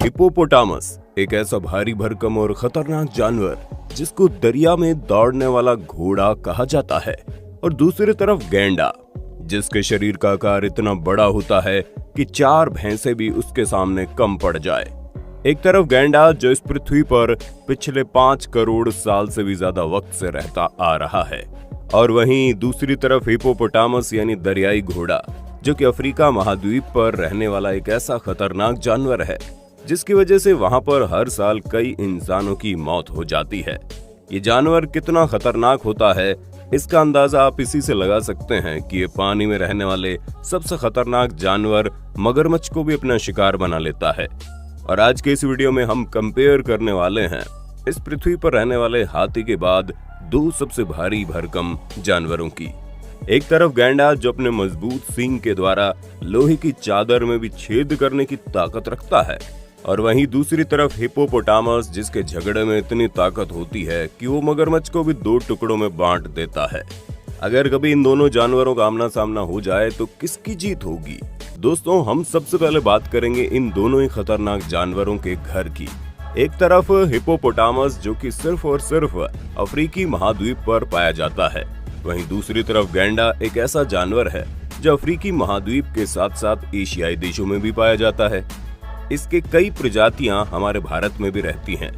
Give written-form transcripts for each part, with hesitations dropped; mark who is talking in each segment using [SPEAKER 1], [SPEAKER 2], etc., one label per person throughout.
[SPEAKER 1] Hippopotamus एक ऐसा भारी भरकम और खतरनाक जानवर जिसको दरिया में दौड़ने वाला घोड़ा कहा जाता है, और दूसरी तरफ गैंडा जिसके शरीर का आकार इतना बड़ा होता है कि 4 भैंसे भी उसके सामने कम पड़ जाए। एक तरफ गैंडा जो इस पृथ्वी पर पिछले 5 करोड़ साल से भी ज्यादा वक्त से रहता आ रहा है, और वहीं दूसरी तरफ हिप्पोपोटामस यानी दरियाई घोड़ा जो कि अफ्रीका महाद्वीप पर रहने वाला एक ऐसा खतरनाक जानवर है जिसकी वजह से वहां पर हर साल कई इंसानों की मौत हो जाती है। ये जानवर कितना खतरनाक होता है इसका अंदाजा आप इसी से लगा सकते हैं कि ये पानी में रहने वाले सबसे खतरनाक जानवर मगरमच्छ को भी अपना शिकार बना लेता है। और आज के इस वीडियो में हम कंपेयर करने वाले हैं इस पृथ्वी पर रहने वाले हाथी के बाद 2 सबसे भारी भरकम जानवरों की। एक तरफ गैंडा जो अपने मजबूत सींग के द्वारा लोहे की चादर में भी छेद करने की ताकत रखता है, और वहीं दूसरी तरफ हिप्पोपोटामस जिसके झगड़े में इतनी ताकत होती है कि वो मगरमच्छ को भी 2 टुकड़ों में बांट देता है। अगर कभी इन दोनों जानवरों का आमना सामना हो जाए तो किसकी जीत होगी? दोस्तों, हम सबसे पहले बात करेंगे इन दोनों ही खतरनाक जानवरों के घर की। एक तरफ हिप्पोपोटामस जो कि सिर्फ और सिर्फ अफ्रीकी महाद्वीप पर पाया जाता है, वहीं दूसरी तरफ गैंडा एक ऐसा जानवर है जो अफ्रीकी महाद्वीप के साथ साथ एशियाई देशों में भी पाया जाता है। इसके कई प्रजातियां हमारे भारत में भी रहती हैं।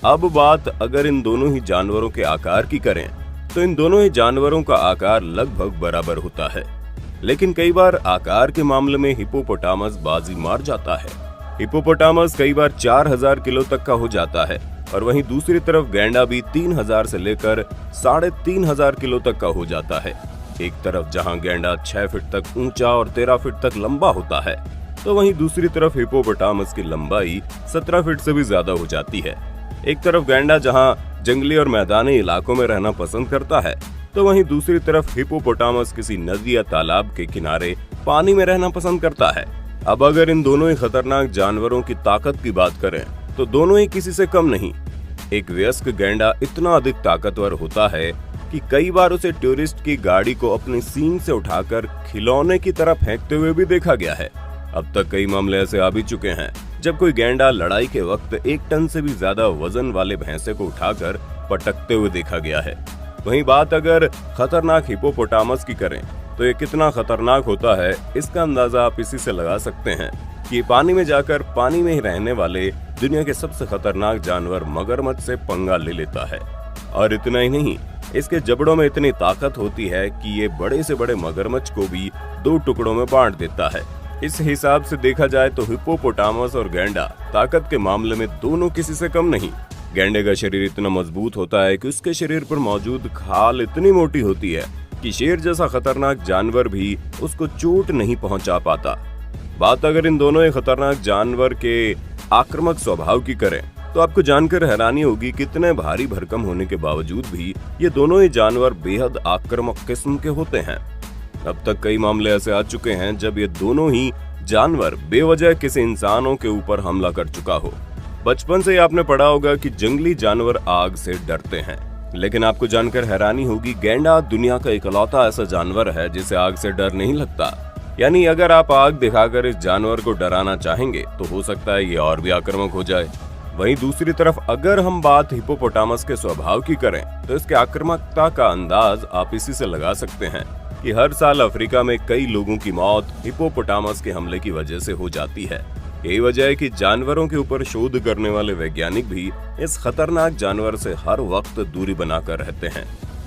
[SPEAKER 1] अब बात अगर इन दोनों ही जानवरों के आकार की करें तो इन दोनों ही जानवरों का आकार लगभग बराबर होता है, लेकिन कई बार आकार के मामले में हिप्पोपोटामस बाजी मार जाता है। हिप्पोपोटामस कई बार 4000 किलो तक का हो जाता है, और वहीं दूसरी तरफ गैंडा भी 3000 से लेकर 3500 किलो तक का हो जाता है। एक तरफ जहां गैंडा 6 फीट तक ऊंचा और 13 फीट तक लंबा होता है, तो वहीं दूसरी तरफ हिप्पोपोटामस की लंबाई 17 फीट से भी ज्यादा हो जाती है। एक तरफ गैंडा जहां जंगली और मैदानी इलाकों में रहना पसंद करता है, तो वहीं दूसरी तरफ हिप्पोपोटामस किसी नदी या तालाब के किनारे पानी में रहना पसंद करता है। अब अगर इन दोनों ही खतरनाक जानवरों की ताकत की बात करें तो दोनों ही किसी से कम नहीं। एक वयस्क गैंडा इतना अधिक ताकतवर होता है कि कई बार उसे टूरिस्ट की गाड़ी को अपनी सींग से उठाकर खिलौने की तरह फेंकते हुए भी देखा गया है। अब तक कई मामले ऐसे आ भी चुके हैं जब कोई गैंडा लड़ाई के वक्त 1 टन से भी ज्यादा वजन वाले भैंसे को उठाकर पटकते हुए देखा गया है। वहीं बात अगर खतरनाक हिप्पोपोटामस की करें तो ये कितना खतरनाक होता है इसका अंदाजा आप इसी से लगा सकते हैं कि पानी में जाकर पानी में ही रहने वाले दुनिया के सबसे खतरनाक जानवर मगरमच्छ से पंगा ले लेता है। और इतना ही नहीं, इसके जबड़ों में इतनी ताकत होती है कि ये बड़े से बड़े मगरमच्छ को भी 2 टुकड़ों में बांट देता है। इस हिसाब से देखा जाए तो हिप्पोपोटामस और गैंडा ताकत के मामले में दोनों किसी से कम नहीं। गैंडे का शरीर इतना मजबूत होता है कि उसके शरीर पर मौजूद खाल इतनी मोटी होती है कि शेर जैसा खतरनाक जानवर भी उसको चोट नहीं पहुंचा पाता। बात अगर इन दोनों ही खतरनाक जानवर के आक्रामक स्वभाव की करें तो आपको जानकर हैरानी होगी कितने भारी भरकम होने के बावजूद भी ये दोनों ही जानवर बेहद आक्रामक किस्म के होते हैं। अब तक कई मामले ऐसे आ चुके हैं जब ये दोनों ही जानवर बेवजह किसी इंसानों के ऊपर हमला कर चुका हो। बचपन से ही आपने पढ़ा होगा कि जंगली जानवर आग से डरते हैं, लेकिन आपको जानकर हैरानी होगी गैंडा दुनिया का इकलौता ऐसा जानवर है जिसे आग से डर नहीं लगता। यानी अगर आप आग दिखाकर इस जानवर को डराना चाहेंगे तो हो सकता है ये और भी आक्रामक हो जाए। वहीं दूसरी तरफ अगर हम बात हिप्पोपोटामस के स्वभाव की करें तो इसके आक्रामकता का अंदाज आप इसी से लगा सकते हैं कि हर साल अफ्रीका में कई लोगों की मौत हिप्पोपोटामस के हमले की वजह से हो जाती है। यही वजह है कि जानवरों के ऊपर शोध करने वाले वैज्ञानिक भी इस खतरनाक जानवर से हर वक्त दूरी बनाकर रहते हैं।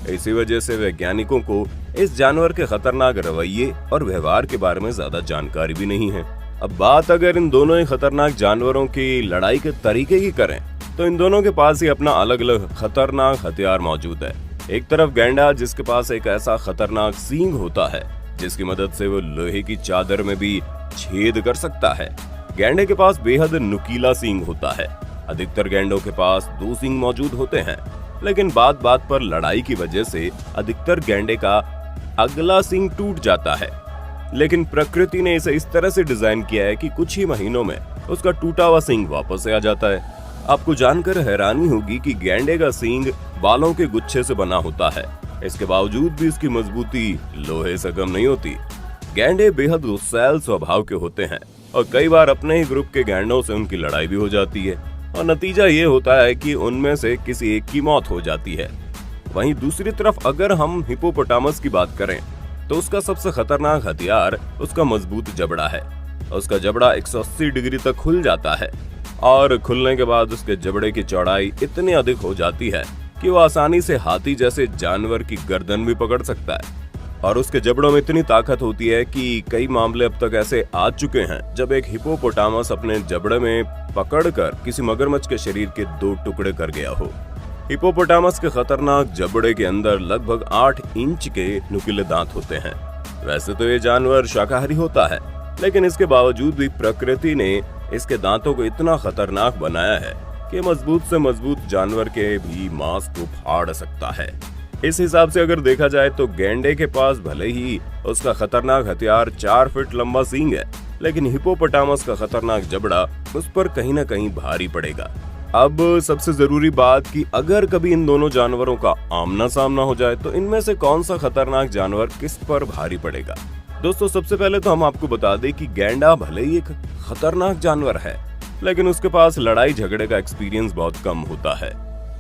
[SPEAKER 1] इसी वजह से वैज्ञानिकों को इस जानवर के खतरनाक रवैये और व्यवहार के बारे में ज्यादा जानकारी भी नहीं है। अब बात अगर इन दोनों ही खतरनाक जानवरों की लड़ाई के तरीके की करें तो इन दोनों के पास ही अपना अलग अलग खतरनाक हथियार मौजूद है। एक तरफ गैंडा जिसके पास एक ऐसा खतरनाक सींग होता है जिसकी मदद से वो लोहे की चादर में भी छेद कर सकता है। गैंडे के पास बेहद नुकीला सींग होता है। अधिकतर गैंडों के पास 2 सींग मौजूद होते हैं, लेकिन बात बात पर लड़ाई की वजह से अधिकतर गैंडे का अगला सींग टूट जाता है। लेकिन प्रकृति ने इसे इस तरह से डिजाइन किया है कि कुछ ही महीनों में उसका टूटा हुआ सींग वापस आ जाता है। आपको जानकर हैरानी होगी कि गैंडे का सींग बालों के गुच्छे से बना होता है, इसके बावजूद भी इसकी मजबूती लोहे से कम नहीं होती। गैंडे बेहद गुस्सैल स्वभाव के होते हैं, और कई बार अपने ही ग्रुप के गैंडों से उनकी लड़ाई भी हो जाती है और नतीजा ये होता है कि उनमें से किसी एक की मौत हो जाती है। वहीं दूसरी तरफ अगर हम हिप्पोपोटामस की बात करें तो उसका सबसे खतरनाक हथियार उसका मजबूत जबड़ा है। उसका जबड़ा 180 डिग्री तक खुल जाता है और खुलने के बाद उसके जबड़े की चौड़ाई इतनी अधिक हो जाती है कि वो आसानी से हाथी जैसे जानवर की गर्दन भी पकड़ सकता है। और उसके जबड़ों में इतनी ताकत होती है कि कई मामले अब तक ऐसे आ चुके हैं जब एक हिप्पोपोटामस अपने जबड़े में पकड़कर किसी मगरमच्छ के शरीर के 2 टुकड़े कर गया हो। हिप्पोपोटामस के खतरनाक जबड़े के अंदर लगभग 8 इंच के नुकीले दांत होते हैं। वैसे तो ये जानवर शाकाहारी होता है, लेकिन इसके बावजूद भी प्रकृति ने इसके दांतों को इतना खतरनाक बनाया है कि मजबूत से मजबूत जानवर के भी मांस को फाड़ सकता है। इस हिसाब से अगर देखा जाए तो गैंडे के पास भले ही उसका खतरनाक हथियार 4 फीट लंबा सींग है, लेकिन हिप्पोपोटामस का खतरनाक जबड़ा उस पर कहीं न कहीं भारी पड़ेगा। अब सबसे जरूरी बात कि अगर कभी इन दोनों जानवरों का आमना सामना हो जाए तो इनमें से कौन सा खतरनाक जानवर किस पर भारी पड़ेगा। दोस्तों, सबसे पहले तो हम आपको बता दें कि गैंडा भले ही एक खतरनाक जानवर है, लेकिन उसके पास लड़ाई झगड़े का एक्सपीरियंस बहुत कम होता है।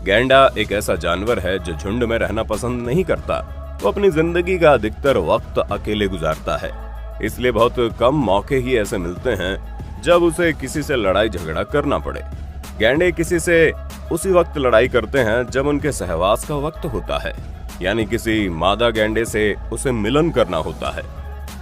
[SPEAKER 1] गैंडा एक ऐसा जानवर है जो झुंड में रहना पसंद नहीं करता। वो अपनी जिंदगी का अधिकतर वक्त अकेले गुजारता है, इसलिए बहुत कम मौके ही ऐसे मिलते हैं जब उसे किसी से लड़ाई झगड़ा करना पड़े। गैंडे किसी से उसी वक्त लड़ाई करते हैं जब उनके सहवास का वक्त होता है, यानी किसी मादा गैंडे से उसे मिलन करना होता है।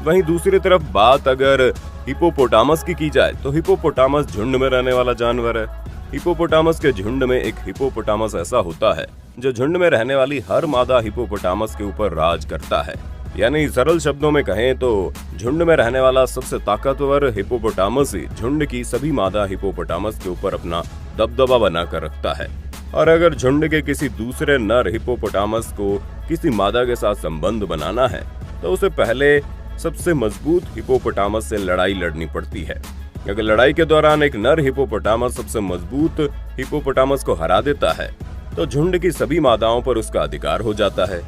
[SPEAKER 1] वहीं दूसरी तरफ बात अगर हिप्पोपोटामस की जाए तो हिप्पोपोटामस झुंड में रहने वाला जानवर है। हिप्पोपोटामस के झुंड में एक हिप्पोपोटामस ऐसा होता है जो झुंड में रहने वाली हर मादा हिप्पोपोटामस के ऊपर राज करता है। यानी सरल शब्दों में कहें तो झुंड में रहने वाला सबसे ताकतवर हिप्पोपोटामस ही झुंड की सभी मादा हिप्पोपोटामस के ऊपर अपना दबदबा बनाकर रखता है। और अगर झुंड के किसी दूसरे नर हिप्पोपोटामस को किसी मादा के साथ संबंध बनाना है तो उसे पहले सबसे मजबूत हिप्पोपोटामस से लड़ाई लड़नी पड़ती है। अगर लड़ाई के दौरान एक नर हिप्पोपोटामस सबसे मजबूत हिप्पोपोटामस को हरा देता है तो झुंड की सभी मादाओं पर उसका अधिकार हो जाता है।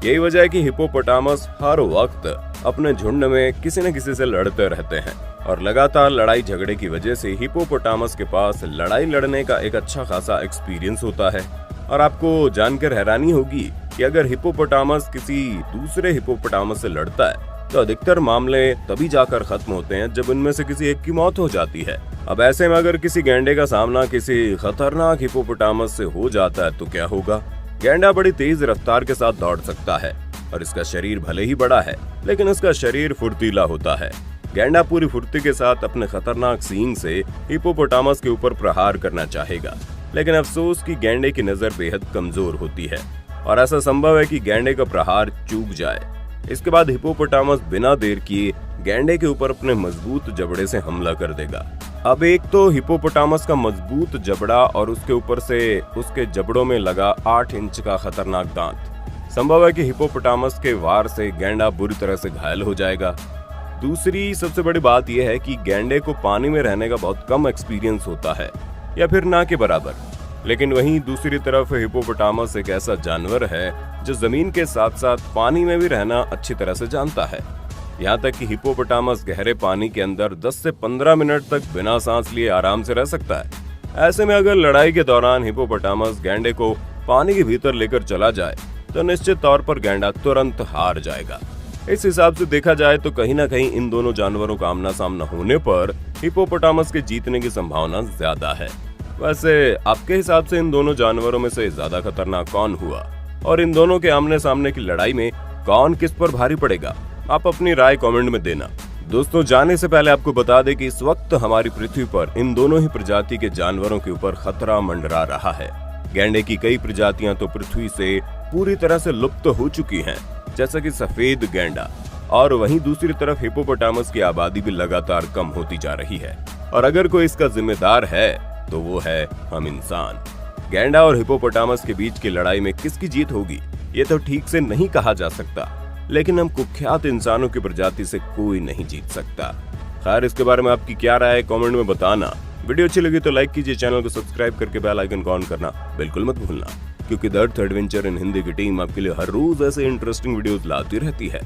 [SPEAKER 1] यही वजह है कि हिप्पोपोटामस हर वक्त अपने झुंड में किसी न किसी से लड़ते रहते हैं और लगातार लड़ाई झगड़े की वजह से हिप्पोपोटामस के पास लड़ाई लड़ने का एक अच्छा खासा एक्सपीरियंस होता है। और आपको जानकर हैरानी होगी कि अगर हिप्पोपोटामस किसी दूसरे हिप्पोपोटामस से लड़ता है तो अधिकतर मामले तभी जाकर खत्म होते हैं जब उनमें से किसी एक की मौत हो जाती है। अब ऐसे में अगर किसी गैंडे का सामना किसी खतरनाक हिप्पोपोटामस से हो जाता है तो क्या होगा। गैंडा बड़ी तेज रफ्तार के साथ दौड़ सकता है और इसका शरीर भले ही बड़ा है, लेकिन उसका शरीर फुर्तीला होता है। गैंडा पूरी फुर्ती के साथ अपने खतरनाक सींग से हिप्पोपोटामस के ऊपर प्रहार करना चाहेगा, लेकिन अफसोस कि गैंडे की नजर बेहद कमजोर होती है और ऐसा संभव है कि गैंडे का प्रहार चूक जाए। इसके बाद हिप्पोपोटामस बिना देर किए गैंडे के ऊपर अपने मजबूत जबड़े से हमला कर देगा। अब एक तो हिप्पोपोटामस का मजबूत जबड़ा और उसके ऊपर से उसके जबड़ों में लगा 8 इंच का खतरनाक दांत। संभव है कि हिप्पोपोटामस के वार से गैंडा बुरी तरह से घायल हो जाएगा। दूसरी सबसे बड़ी बात यह है कि गैंडे को पानी में रहने का बहुत कम एक्सपीरियंस होता है या फिर ना के बराबर। लेकिन वहीं दूसरी तरफ हिप्पोपोटामस एक ऐसा जानवर है जो जमीन के साथ साथ पानी में भी रहना अच्छी तरह से जानता है। यहाँ तक कि हिप्पोपोटामस गहरे पानी के अंदर 10 से 15 मिनट तक बिना सांस लिए आराम से रह सकता है। ऐसे में अगर लड़ाई के दौरान हिप्पोपोटामस गैंडे को पानी के भीतर लेकर चला जाए तो निश्चित तौर पर गैंडा तुरंत हार जाएगा। इस हिसाब से देखा जाए तो कहीं ना कहीं इन दोनों जानवरों का आमना सामना होने पर हिप्पोपोटामस के जीतने की संभावना ज्यादा है। वैसे आपके हिसाब से इन दोनों जानवरों में से ज्यादा खतरनाक कौन हुआ और इन दोनों के आमने सामने की लड़ाई में कौन किस पर भारी पड़ेगा? आप अपनी राय कमेंट में देना। दोस्तों, जाने से पहले आपको बता दें कि इस वक्त हमारी पृथ्वी पर इन दोनों ही प्रजाति के जानवरों के ऊपर खतरा मंडरा रहा है। गैंडे की कई प्रजातियां तो पृथ्वी से पूरी तरह से लुप्त हो चुकी हैं, जैसा कि सफेद गैंडा, और वहीं दूसरी तरफ हिप्पोपोटामस की आबादी भी लगातार कम होती जा रही है। और अगर कोई इसका जिम्मेदार है तो वो है हम इंसान। गैंडा और हिप्पोपोटामस के बीच की लड़ाई में किसकी जीत होगी ये तो ठीक से नहीं कहा जा सकता, लेकिन हम कुख्यात इंसानों की प्रजाति से कोई नहीं जीत सकता। खैर, इसके बारे में आपकी क्या राय है कमेंट में बताना। वीडियो अच्छी लगी तो लाइक कीजिए, चैनल को सब्सक्राइब करके बेल आइकन को ऑन करना बिल्कुल मत भूलना, क्योंकि the earth adventure in Hindi की टीम आपके लिए हर रोज ऐसे इंटरेस्टिंग वीडियोस लाती रहती है।